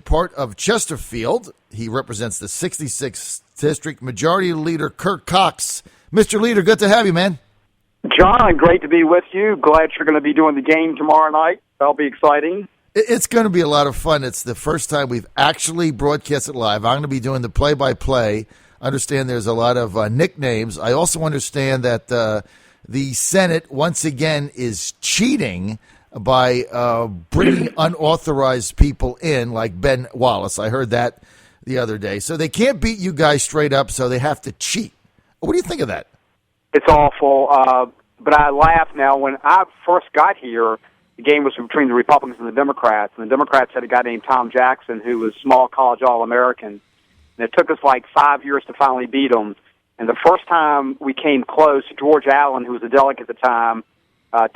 part of Chesterfield. He represents the 66th District. Majority Leader Kirk Cox. Mr. Leader, good to have you, man. John, great to be with you. Glad you're going to be doing the game tomorrow night. That'll be exciting. It's going to be a lot of fun. It's the first time we've actually broadcast it live. I'm going to be doing the play-by-play. I understand there's a lot of nicknames. I also understand that the Senate, once again, is cheating by bringing unauthorized people in, like Ben Wallace. I heard that the other day. So they can't beat you guys straight up, so they have to cheat. What do you think of that? It's awful, but I laugh now. When I first got here, the game was between the Republicans and the Democrats, and the Democrats had a guy named Tom Jackson who was small college All-American, and it took us like 5 years to finally beat him. And the first time we came close, George Allen, who was a delegate at the time,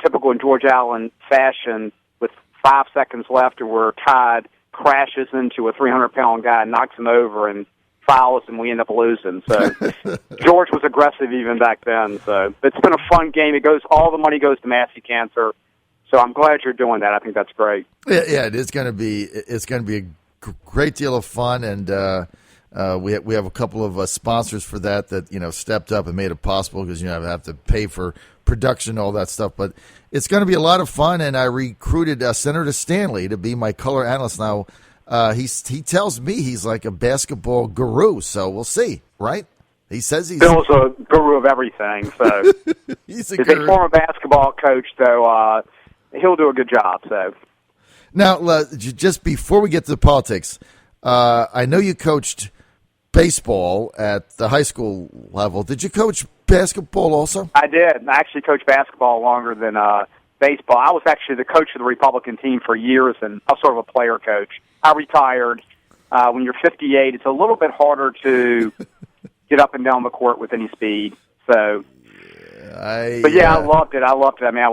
typical in George Allen fashion, with 5 seconds left and we're tied, crashes into a 300-pound guy, knocks him over, and fouls, and we end up losing. So George was aggressive even back then. So it's been a fun game. All the money goes to Massey Cancer. So I'm glad you're doing that. I think that's great. Yeah, it is going to be. It's going to be a great deal of fun, and we have a couple of sponsors for that stepped up and made it possible because I have to pay for production, all that stuff. But it's going to be a lot of fun, and I recruited Senator Stanley to be my color analyst now. He tells me he's like a basketball guru, so we'll see, right? He says Bill's a guru of everything. So he's a former basketball coach, though. He'll do a good job. So now, just before we get to the politics, I know you coached baseball at the high school level. Did you coach basketball also? I did. I actually coached basketball longer than baseball. I was actually the coach of the Republican team for years, and I was sort of a player coach. I retired. When you're 58, it's a little bit harder to get up and down the court with any speed. So, I loved it. I mean,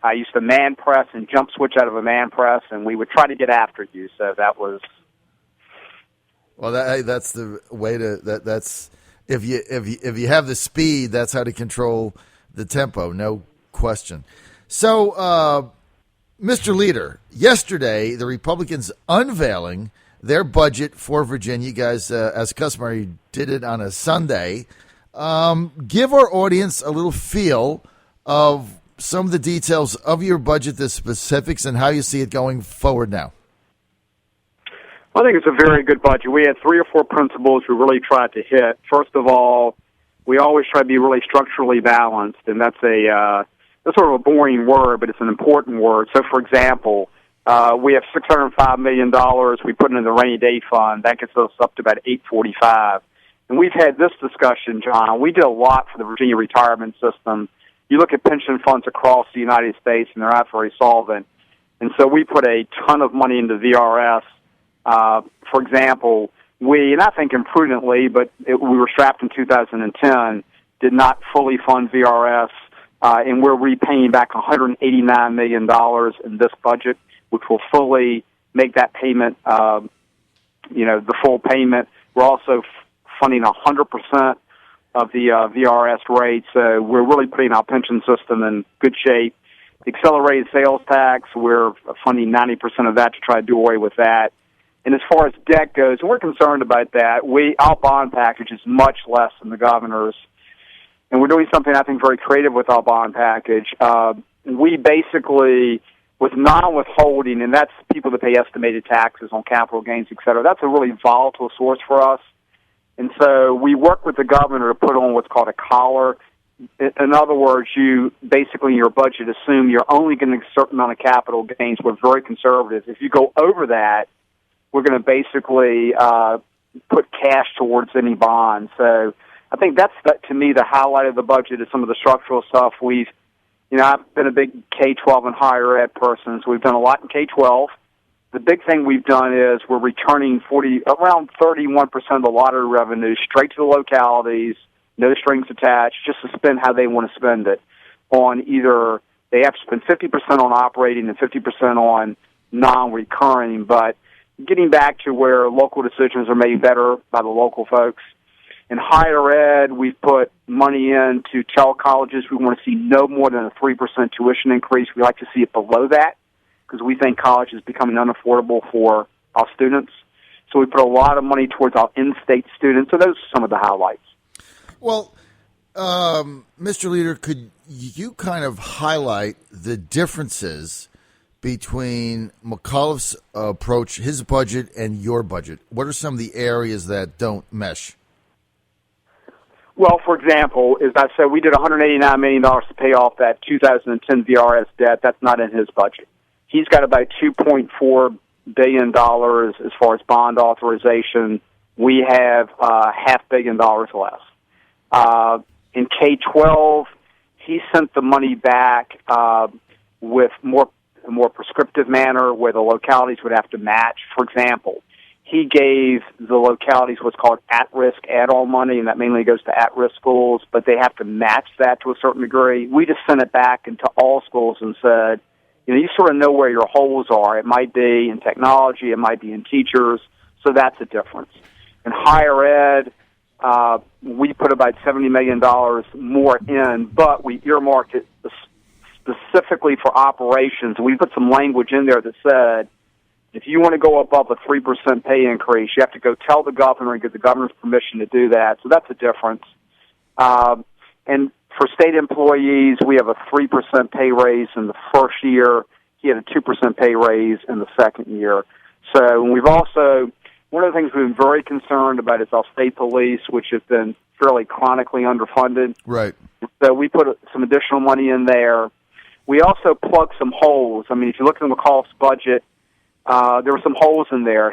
I used to man press and jump switch out of a man press, and we would try to get after you. So that was. Well, that's the way to. That's if you have the speed, that's how to control the tempo. No question. So, Mr. Leader, yesterday the Republicans unveiling their budget for Virginia. You guys, as customary, did it on a Sunday. Give our audience a little feel of some of the details of your budget, the specifics, and how you see it going forward now. I think it's a very good budget. We had 3 or 4 principles we really tried to hit. First of all, we always try to be really structurally balanced, and that's sort of a boring word, but it's an important word. So, for example, we have $605 million we put in the rainy day fund. That gets us up to about $845. And we've had this discussion, John. We did a lot for the Virginia retirement system. You look at pension funds across the United States, and they're not very solvent. And so we put a ton of money into VRS. For example, and I think imprudently, but we were strapped in 2010, did not fully fund VRS. And we're repaying back $189 million in this budget, which will fully make that payment, the full payment. We're also funding 100% of the VRS rate, so we're really putting our pension system in good shape. Accelerated sales tax, we're funding 90% of that to try to do away with that. And as far as debt goes, and we're concerned about that, our bond package is much less than the governor's. And we're doing something, I think, very creative with our bond package. We basically, with non-withholding, and that's people that pay estimated taxes on capital gains, et cetera, that's a really volatile source for us. And so we work with the governor to put on what's called a collar. In other words, you basically in your budget assume you're only getting a certain amount of capital gains. We're very conservative. If you go over that, we're going to basically put cash towards any bond. So I think that's, to me, the highlight of the budget is some of the structural stuff. I've been a big K-12 and higher ed person, so we've done a lot in K-12. The big thing we've done is we're returning around 31% of the lottery revenue straight to the localities, no strings attached, just to spend how they want to spend it. On either they have to spend 50% on operating and 50% on non-recurring, but getting back to where local decisions are made better by the local folks. In higher ed, we've put money in to tell colleges we want to see no more than a 3% tuition increase. We like to see it below that because we think college is becoming unaffordable for our students. So we put a lot of money towards our in-state students. So those are some of the highlights. Well, Mr. Leader, could you kind of highlight the differences between McAuliffe's approach, his budget, and your budget? What are some of the areas that don't mesh? Well, for example, as I said, we did $189 million to pay off that 2010 VRS debt. That's not in his budget. He's got about $2.4 billion as far as bond authorization. We have $500 million less. In K-12, he sent the money back with a more prescriptive manner where the localities would have to match. For example, he gave the localities what's called at-risk add-on money, and that mainly goes to at-risk schools, but they have to match that to a certain degree. We just sent it back into all schools and said, you sort of know where your holes are. It might be in technology, it might be in teachers, so that's a difference. In higher ed, we put about $70 million more in, but we earmarked it specifically for operations. We put some language in there that said, if you want to go above a 3% pay increase, you have to go tell the governor and get the governor's permission to do that. So that's a difference. And for state employees, we have a 3% pay raise in the first year. He had a 2% pay raise in the second year. So we've also, one of the things we've been very concerned about is our state police, which has been fairly chronically underfunded. Right. So we put some additional money in there. We also plugged some holes. I mean, if you look at McAuliffe's budget, there were some holes in there.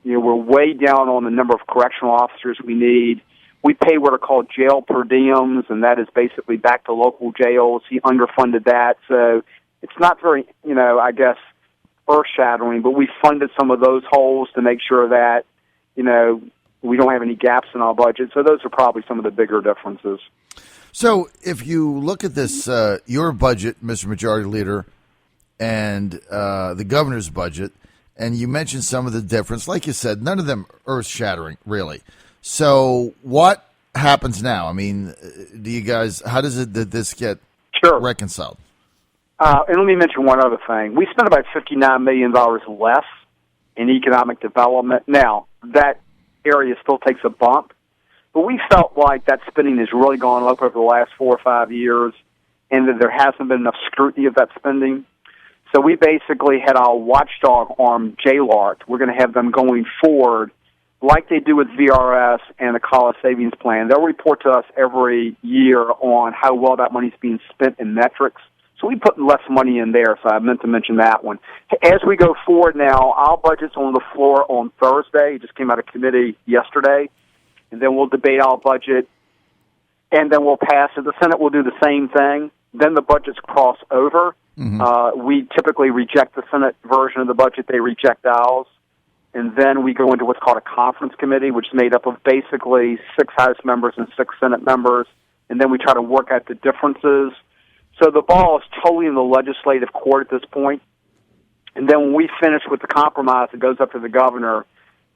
We're way down on the number of correctional officers we need. We pay what are called jail per diems, and that is basically back to local jails. He underfunded that, so it's not very, I guess, earth-shattering, but we funded some of those holes to make sure that, we don't have any gaps in our budget. So those are probably some of the bigger differences. So if you look at this, your budget, Mr. Majority Leader, and the governor's budget, and you mentioned some of the difference, like you said, none of them earth-shattering, really. So what happens now? I mean, how did this get reconciled? And let me mention one other thing. We spent about $59 million less in economic development. Now, that area still takes a bump, but we felt like that spending has really gone up over the last 4 or 5 years, and that there hasn't been enough scrutiny of that spending. So we basically had our watchdog arm, JLART. We're going to have them going forward like they do with VRS and the college savings plan. They'll report to us every year on how well that money's being spent in metrics. So we put less money in there, so I meant to mention that one. As we go forward now, our budget's on the floor on Thursday. It just came out of committee yesterday. And then we'll debate our budget, and then we'll pass it. The Senate will do the same thing. Then the budgets cross over. Mm-hmm. We typically reject the Senate version of the budget. They reject ours. And then we go into what's called a conference committee, which is made up of basically 6 House members and 6 Senate members. And then we try to work out the differences. So the ball is totally in the legislative court at this point. And then when we finish with the compromise, it goes up to the governor.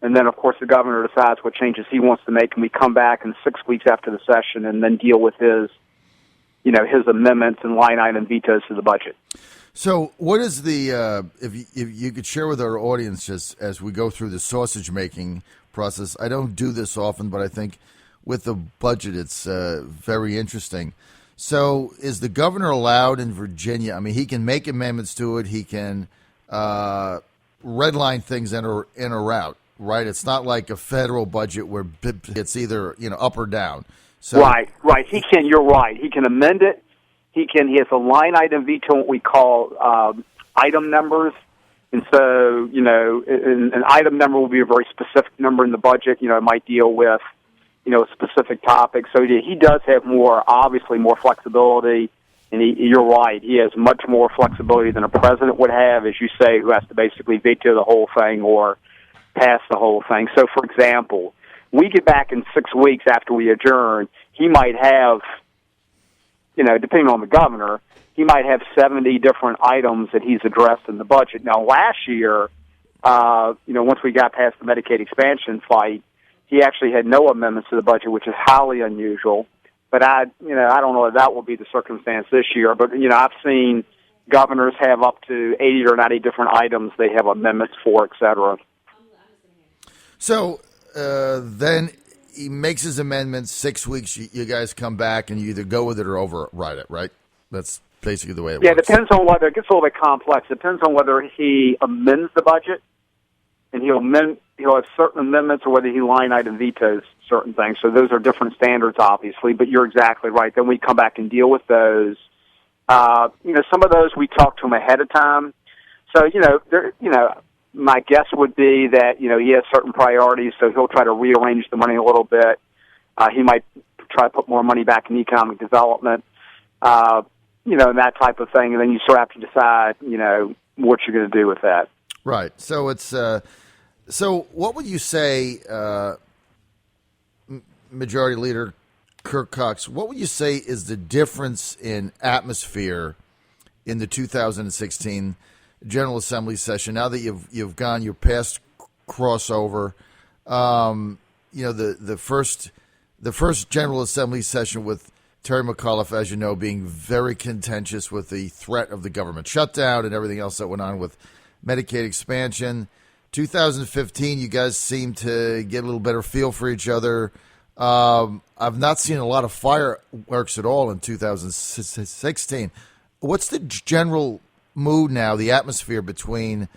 And then, of course, the governor decides what changes he wants to make. And we come back in 6 weeks after the session and then deal with his amendments and line item vetoes to the budget. So what is the, if you could share with our audience just as we go through the sausage making process, I don't do this often, but I think with the budget it's very interesting. So is the governor allowed in Virginia? I mean, he can make amendments to it. He can redline things in or out, right? It's not like a federal budget where it's either, up or down. So, right. He can. You're right. He can amend it. He has a line item veto, what we call item numbers. And so, an item number will be a very specific number in the budget. It might deal with, a specific topic. So he does have obviously more flexibility. And you're right. He has much more flexibility than a president would have, as you say, who has to basically veto the whole thing or pass the whole thing. So, for example, we get back in 6 weeks after we adjourn, he might have, depending on the governor, he might have 70 different items that he's addressed in the budget. Now, last year, once we got past the Medicaid expansion fight, he actually had no amendments to the budget, which is highly unusual. But I don't know if that will be the circumstance this year. But, I've seen, governors have up to 80 or 90 different items they have amendments for, et cetera. So then he makes his amendments. 6 weeks, you guys come back and you either go with it or override it, right? That's basically the way it works. Yeah, it depends on whether, it gets a little bit complex. It depends on whether he amends the budget, and he'll have certain amendments, or whether he line item vetoes certain things. So those are different standards, obviously, but you're exactly right. Then we come back and deal with those. Some of those we talk to him ahead of time. So, my guess would be that, he has certain priorities, so he'll try to rearrange the money a little bit. He might try to put more money back in economic development, and that type of thing. And then you sort of have to decide, what you're going to do with that. Right. So it's so what would you say, Majority Leader Kirk Cox, what would you say is the difference in atmosphere in the 2016 General Assembly session? Now that you've gone your past crossover, the first General Assembly session with Terry McAuliffe, as you know, being very contentious with the threat of the government shutdown and everything else that went on with Medicaid expansion. 2015, you guys seem to get a little better feel for each other. I've not seen a lot of fireworks at all in 2016. What's the general mood now, the atmosphere between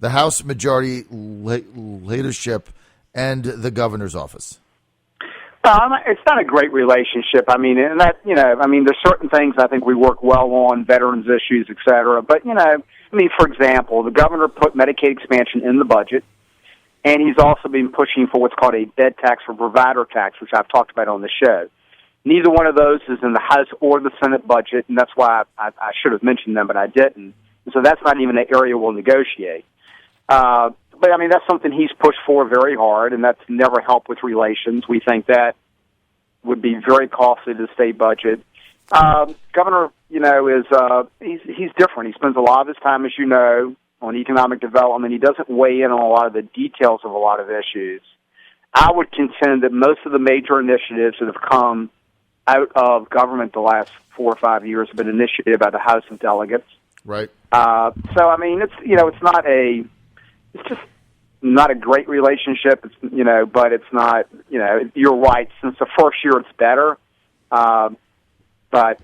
the House Majority Leadership and the governor's office? It's not a great relationship. There's certain things I think we work well on, veterans issues, et cetera. But, for example, the governor put Medicaid expansion in the budget, and he's also been pushing for what's called a bed tax or provider tax, which I've talked about on the show. Neither one of those is in the House or the Senate budget, and that's why I should have mentioned them, but I didn't. And so that's not even an area we'll negotiate. But, that's something he's pushed for very hard, and that's never helped with relations. We think that would be very costly to the state budget. Governor, he's different. He spends a lot of his time, as you know, on economic development. He doesn't weigh in on a lot of the details of a lot of issues. I would contend that most of the major initiatives that have come out of government the last 4 or 5 years have been initiated by the House of Delegates. Right. It's just not a great relationship. It's, but it's not, you're right. Since the first year, it's better, but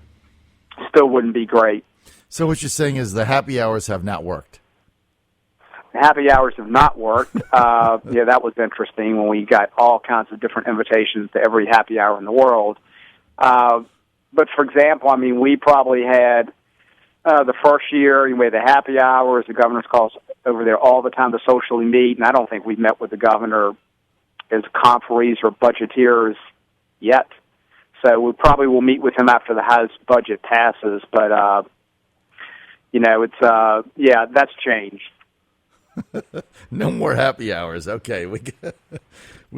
still wouldn't be great. So what you're saying is the happy hours have not worked. Happy hours have not worked. That was interesting when we got all kinds of different invitations to every happy hour in the world. But for example, we probably had the first year, we had the happy hours, the governor's calls over there all the time to socially meet, and I don't think we've met with the governor as conferees or budgeteers yet. So we probably will meet with him after the House budget passes, but, that's changed. No more happy hours. Okay, we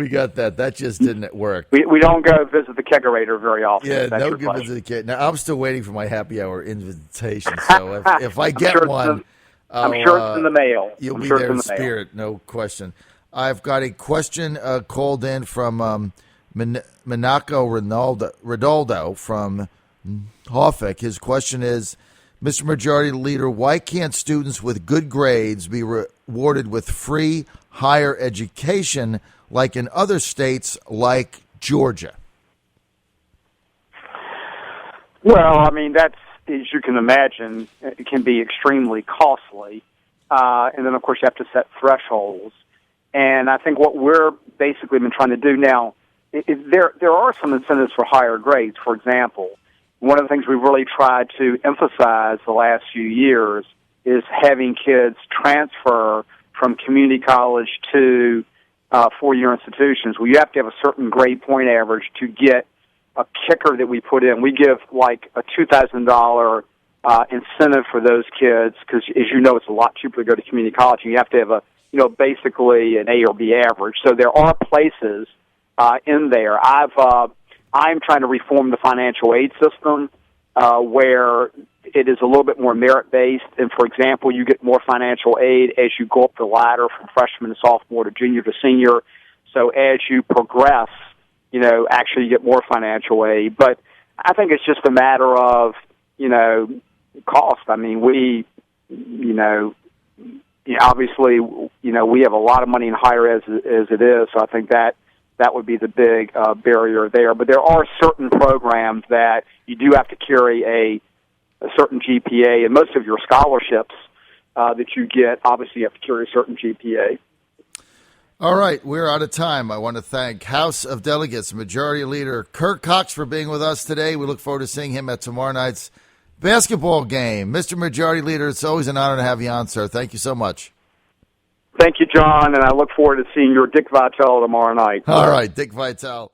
got that. That just didn't work. We don't go visit the kegerator very often. Yeah, no good visit the keg. Now I'm still waiting for my happy hour invitation. So if I get one, I'm sure it's in the mail. You'll be there in spirit, no question. I've got a question called in from Monaco Ronaldo from Hoffick. His question is, Mr. Majority Leader, why can't students with good grades be rewarded with free higher education like in other states like Georgia? Well, that's, as you can imagine, it can be extremely costly. And then, of course, you have to set thresholds. And I think what we're basically been trying to do now, there are some incentives for higher grades. For example, one of the things we've really tried to emphasize the last few years is having kids transfer from community college to four-year institutions. Well, you have to have a certain grade point average to get a kicker that we put in. We give like a $2,000 incentive for those kids because, as you know, it's a lot cheaper to go to community college, and you have to have basically an A or B average. So there are places in there. I'm trying to reform the financial aid system where it is a little bit more merit-based. And, for example, you get more financial aid as you go up the ladder from freshman to sophomore to junior to senior. So as you progress, actually you get more financial aid. But I think it's just a matter of, cost. I mean, obviously, we have a lot of money in higher ed as it is, so I think that would be the big barrier there. But there are certain programs that you do have to carry a certain GPA, and most of your scholarships that you get, obviously, you have to carry a certain GPA. All right, we're out of time. I want to thank House of Delegates Majority Leader Kirk Cox for being with us today. We look forward to seeing him at tomorrow night's basketball game. Mr. Majority Leader, it's always an honor to have you on, sir. Thank you so much. Thank you, John, and I look forward to seeing your Dick Vitale tomorrow night. All right, Dick Vitale.